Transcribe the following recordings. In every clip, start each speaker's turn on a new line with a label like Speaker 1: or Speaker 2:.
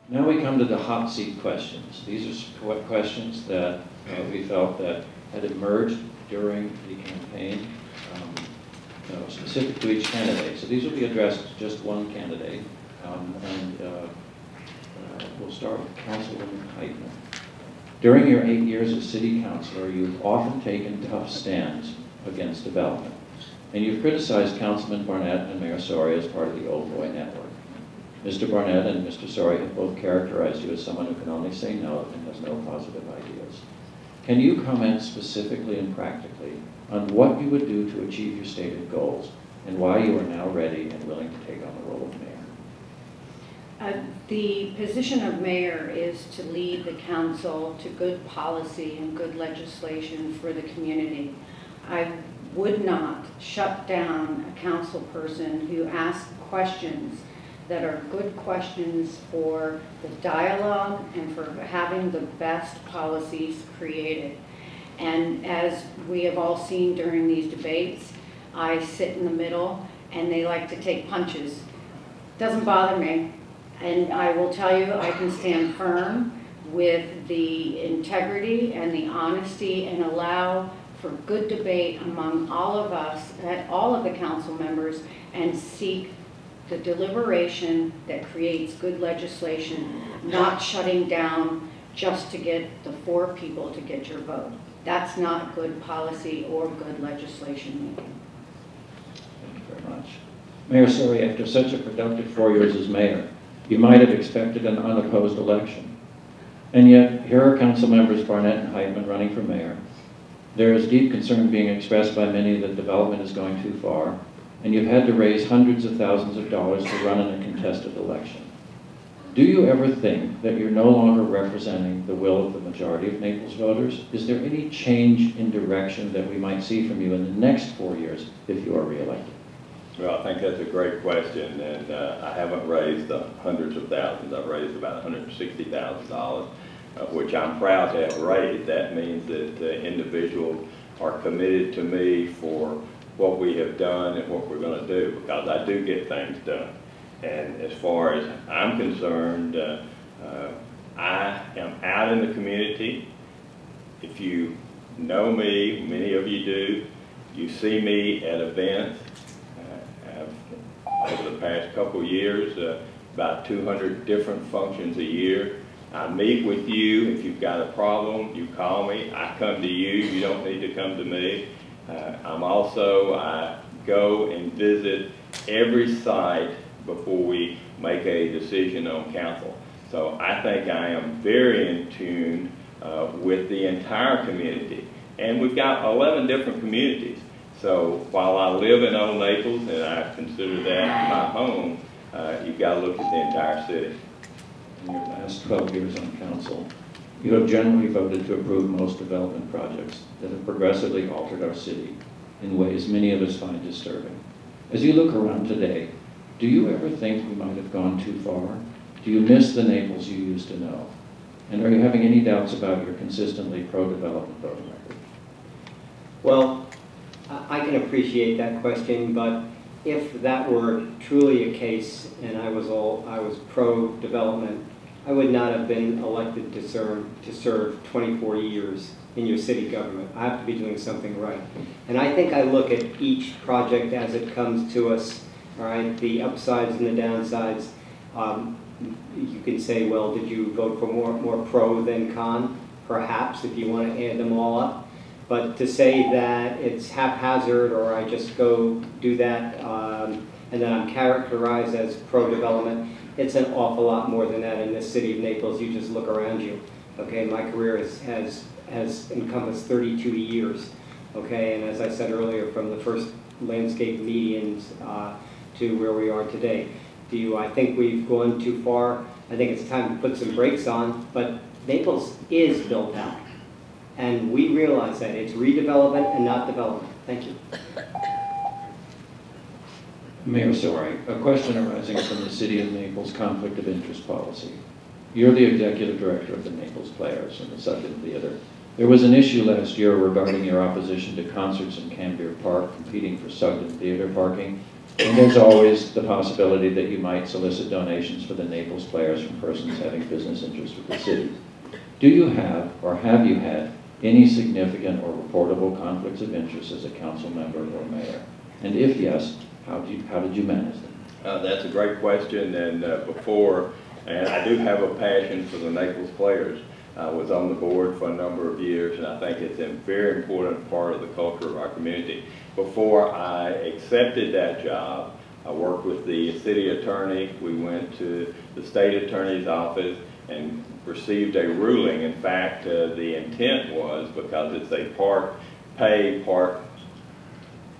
Speaker 1: Now we come to the hot seat questions. These are questions that we felt that had emerged during the campaign, specific to each candidate. So these will be addressed to just one candidate. We'll start with Councilwoman Heitmann. During your 8 years as city councilor, you've often taken tough stands against development. And you've criticized Councilman Barnett and Mayor Sorey as part of the Old Boy Network. Mr. Barnett and Mr. Sorey have both characterized you as someone who can only say no and has no positive ideas. Can you comment specifically and practically on what you would do to achieve your stated goals and why you are now ready and willing to take on the role of mayor?
Speaker 2: The position of mayor is to lead the council to good policy and good legislation for the community. I would not shut down a council person who asks questions that are good questions for the dialogue and for having the best policies created. And as we have all seen during these debates, I sit in the middle and they like to take punches. Doesn't bother me. And I will tell you, I can stand firm with the integrity and the honesty and allow for good debate among all of us, all of the council members, and seek the deliberation that creates good legislation, not shutting down just to get the 4 people to get your vote. That's not good policy or good legislation making.
Speaker 1: Thank you very much. Mayor Sorey, after such a productive 4 years as mayor, you might have expected an unopposed election. And yet, here are council members Barnett and Heitmann running for mayor. There is deep concern being expressed by many that development is going too far, and you've had to raise hundreds of thousands of dollars to run in a contested election. Do you ever think that you're no longer representing the will of the majority of Naples voters? Is there any change in direction that we might see from you in the next 4 years if you are reelected?
Speaker 3: Well, I think that's a great question, and I haven't raised hundreds of thousands. I've raised about $160,000, which I'm proud to have raised. That means that individuals are committed to me for what we have done and what we're going to do, because I do get things done. And as far as I'm concerned, I am out in the community. If you know me, many of you do, you see me at events. Over the past couple of years, about 200 different functions a year. I meet with you. If you've got a problem, you call me. I come to you. You don't need to come to me. I go and visit every site before we make a decision on council. So I think I am very in tune with the entire community. And we've got 11 different communities. So while I live in Old Naples and I consider that my home, you've got to look at the entire city.
Speaker 1: In your last 12 years on council, you have generally voted to approve most development projects that have progressively altered our city in ways many of us find disturbing. As you look around today, do you ever think we might have gone too far? Do you miss the Naples you used to know? And are you having any doubts about your consistently pro-development voting record?
Speaker 4: Well, I can appreciate that question, but if that were truly a case and I was pro-development, I would not have been elected to serve 24 years in your city government. I have to be doing something right. And I think I look at each project as it comes to us, all right, the upsides and the downsides. You could say, well, did you vote for more pro than con? Perhaps, if you want to add them all up. But to say that it's haphazard or I just go do that and then I'm characterized as pro-development, it's an awful lot more than that in this city of Naples. You just look around you. Okay, my career has encompassed 32 years. Okay, and as I said earlier, from the first landscape medians to where we are today. Do I think we've gone too far? I think it's time to put some brakes on, but Naples is built out. And we realize that it's redevelopment and not development. Thank you.
Speaker 1: Mayor Sorey, a question arising from the City of Naples conflict of interest policy. You're the executive director of the Naples Playhouse and the Sugden Theater. There was an issue last year regarding your opposition to concerts in Canberra Park competing for Sugden Theater parking. And there's always the possibility that you might solicit donations for the Naples players from persons having business interests with the city. Do you have, or have you had, any significant or reportable conflicts of interest as a council member or mayor? And if yes, how did you manage them?
Speaker 3: That's a great question, and and I do have a passion for the Naples players. I was on the board for a number of years, and I think it's a very important part of the culture of our community. Before I accepted that job, I worked with the city attorney. We went to the state attorney's office and received a ruling. In fact, the intent was, because it's a part pay, part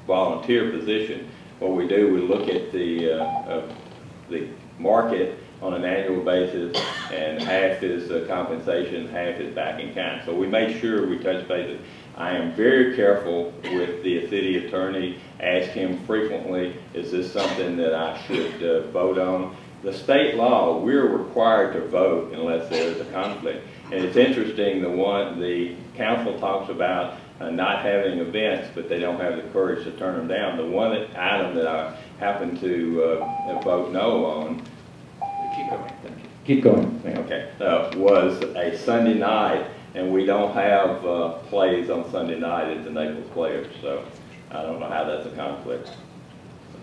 Speaker 3: volunteer position, what we do, we look at the market on an annual basis, and half is compensation, half is back in kind. So we made sure we touched bases. I am very careful with the city attorney, ask him frequently, is this something that I should vote on? The state law, we're required to vote unless there's a conflict. And it's interesting, the council talks about not having events, but they don't have the courage to turn them down. The one item that I happen to vote no on,
Speaker 1: keep going, thank you. Keep going.
Speaker 3: Okay, was a Sunday night, and we don't have plays on Sunday night at the Naples Players, so I don't know how that's a conflict.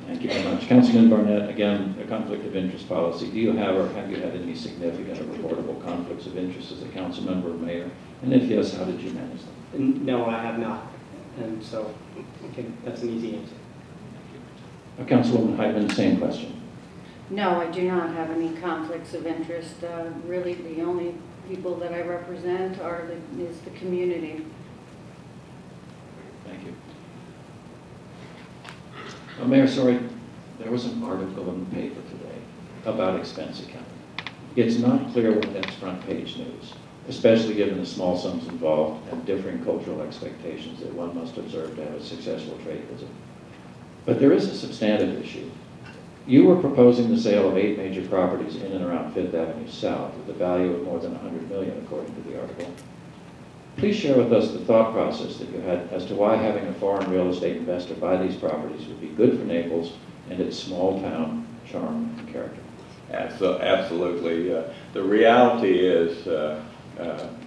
Speaker 1: Thank you very much. Councilman Barnett, again, a conflict of interest policy. Do you have, or have you had any significant or reportable conflicts of interest as a council member or mayor? And if yes, how did you manage them?
Speaker 4: No, I have not. And so, okay, that's an easy answer.
Speaker 1: Councilwoman Heitmann, same question.
Speaker 2: No, I do not have any conflicts of interest. Really, the only people that I represent is the community.
Speaker 1: Thank you. Mayor Sorey, there was an article in the paper today about expense accounting. It's not clear whether that's front page news, especially given the small sums involved and differing cultural expectations that one must observe to have a successful trade visit. But there is a substantive issue. You were proposing the sale of 8 major properties in and around 5th Avenue South with a value of more than $100 million, according to the article. Please share with us the thought process that you had as to why having a foreign real estate investor buy these properties would be good for Naples and its small town charm and character.
Speaker 3: Absolutely. The reality is,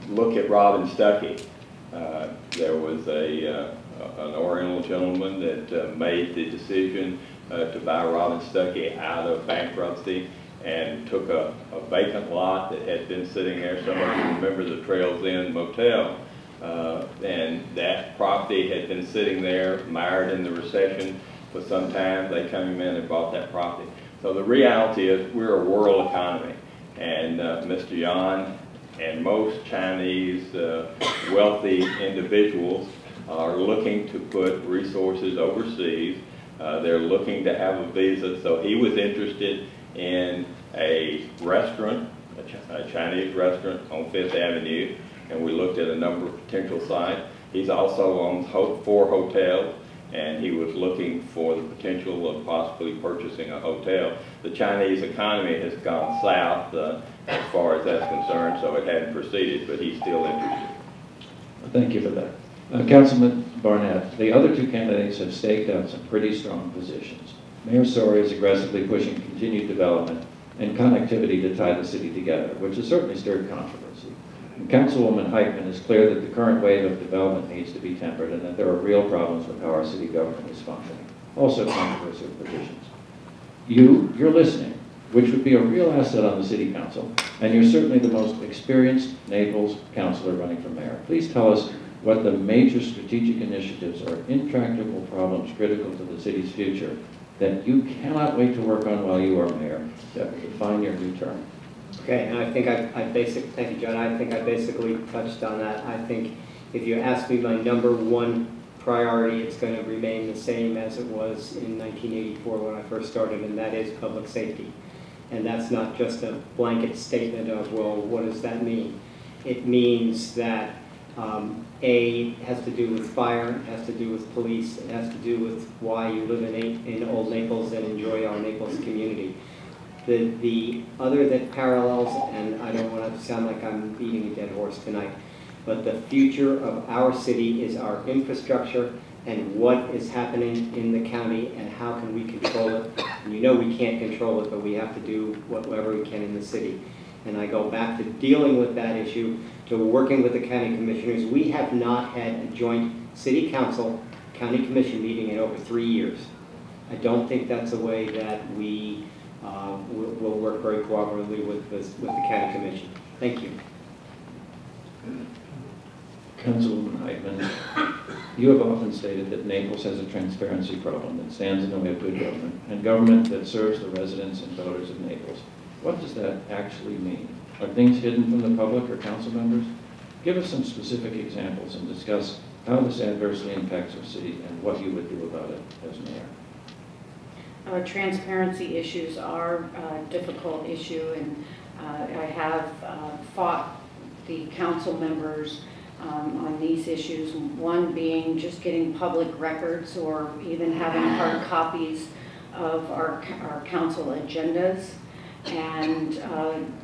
Speaker 3: look at Robin Stuckey. There was an Oriental gentleman that made the decision to buy Robin Stuckey out of bankruptcy and took a vacant lot that had been sitting there. Some of you remember the Trails Inn Motel, and that property had been sitting there, mired in the recession for some time. They came in and bought that property. So the reality is we're a world economy, and Mr. Yan and most Chinese wealthy individuals are looking to put resources overseas. They're looking to have a visa, so he was interested in a restaurant, a Chinese restaurant on 5th Avenue, and we looked at a number of potential sites. He's also owned 4 hotels, and he was looking for the potential of possibly purchasing a hotel. The Chinese economy has gone south as far as that's concerned, so it hadn't proceeded, but he's still interested.
Speaker 1: Thank you for that. Councilman Barnett, the other 2 candidates have staked out some pretty strong positions. Mayor Sorey is aggressively pushing continued development and connectivity to tie the city together, which has certainly stirred controversy. And Councilwoman Heitmann is clear that the current wave of development needs to be tempered and that there are real problems with how our city government is functioning. Also controversial positions. You're listening, which would be a real asset on the city council, and you're certainly the most experienced Naples councilor running for mayor. Please tell us what the major strategic initiatives or intractable problems critical to the city's future that you cannot wait to work on while you are mayor that will define your new term.
Speaker 4: Okay, and I think thank you, John. I think I basically touched on that. I think if you ask me my #1 priority, it's going to remain the same as it was in 1984 when I first started, and that is public safety. And that's not just a blanket statement of, well, what does that mean? It means that it has to do with fire, it has to do with police, it has to do with why you live in Old Naples and enjoy our Naples community. The other that parallels, and I don't want to sound like I'm beating a dead horse tonight, but the future of our city is our infrastructure and what is happening in the county and how can we control it. And you know we can't control it, but we have to do whatever we can in the city. And I go back to dealing with that issue, to working with the county commissioners. We have not had a joint city council, county commission meeting in over 3 years. I don't think that's a way that we will work very cooperatively with the county commission. Thank you.
Speaker 1: Councilwoman Heitmann, you have often stated that Naples has a transparency problem that stands in the way of good government, and government that serves the residents and voters of Naples. What does that actually mean? Are things hidden from the public or council members? Give us some specific examples and discuss how this adversely impacts our city and what you would do about it as mayor.
Speaker 2: Transparency issues are a difficult issue, and I have fought the council members on these issues, one being just getting public records or even having hard copies of our council agendas, and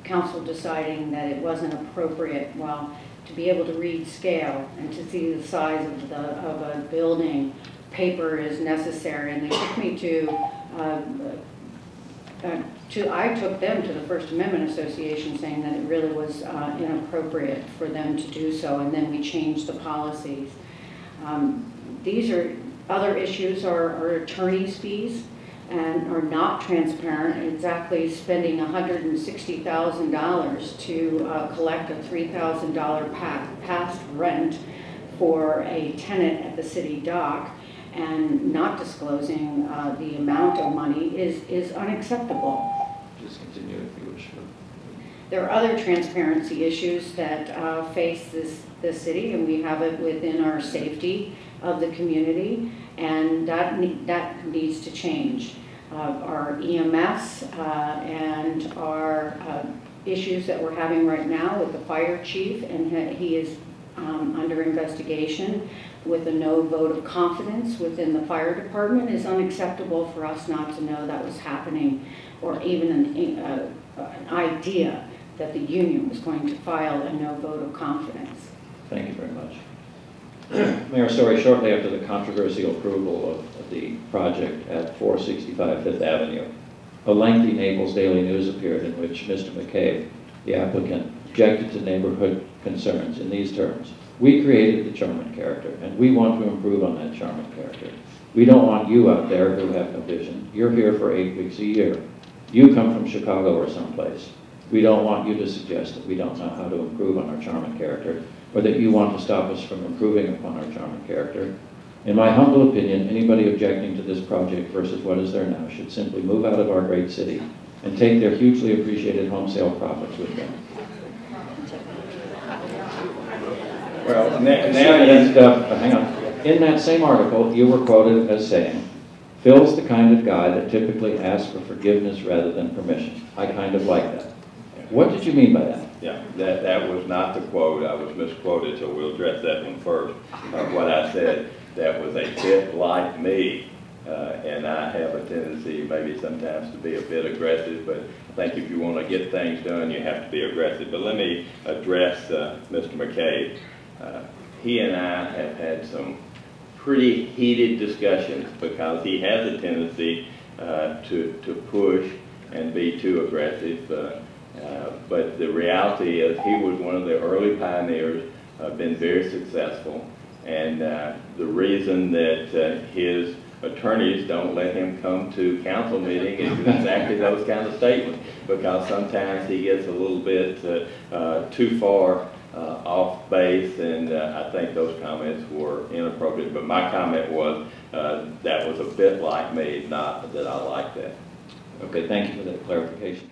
Speaker 2: council deciding that it wasn't appropriate. Well, to be able to read scale and to see the size of a building, paper is necessary, and they took me I took them to the First Amendment Association saying that it really was inappropriate for them to do so, and then we changed the policies. These are other issues are attorney's fees and are not transparent, exactly spending $160,000 to collect a $3,000 past rent for a tenant at the city dock, and not disclosing the amount of money is unacceptable.
Speaker 1: Just continue if you wish.
Speaker 2: There are other transparency issues that face this city, and we have it within our safety of the community, and that needs to change. Our EMS and our issues that we're having right now with the fire chief, and he is under investigation with a no vote of confidence within the fire department, is unacceptable for us not to know that was happening, or even an idea that the union was going to file a no vote of confidence.
Speaker 1: Thank you very much. Mayor Sorey, shortly after the controversial approval of the project at 465 Fifth Avenue, a lengthy Naples Daily News appeared in which Mr. McCabe, the applicant, objected to neighborhood concerns in these terms. We created the charming character, and we want to improve on that charming character. We don't want you out there who have no vision. You're here for 8 weeks a year. You come from Chicago or someplace. We don't want you to suggest that we don't know how to improve on our charming character, or that you want to stop us from improving upon our charming character. In my humble opinion, anybody objecting to this project versus what is there now should simply move out of our great city and take their hugely appreciated home sale profits with them.
Speaker 3: Well,
Speaker 1: hang on. In that same article, you were quoted as saying, "Phil's the kind of guy that typically asks for forgiveness rather than permission." I kind of like that. What did you mean by that?
Speaker 3: Yeah, that was not the quote. I was misquoted, so we'll address that one first. What I said, that was a bit like me, and I have a tendency maybe sometimes to be a bit aggressive, but I think if you want to get things done, you have to be aggressive. But let me address Mr. McCabe. He and I have had some pretty heated discussions because he has a tendency to push and be too aggressive. But the reality is he was one of the early pioneers, been very successful, and the reason that his attorneys don't let him come to council meeting is exactly those kind of statements, because sometimes he gets a little bit too far off base, and I think those comments were inappropriate. But my comment was that was a bit like me, not that I like that.
Speaker 1: Okay, thank you for that clarification.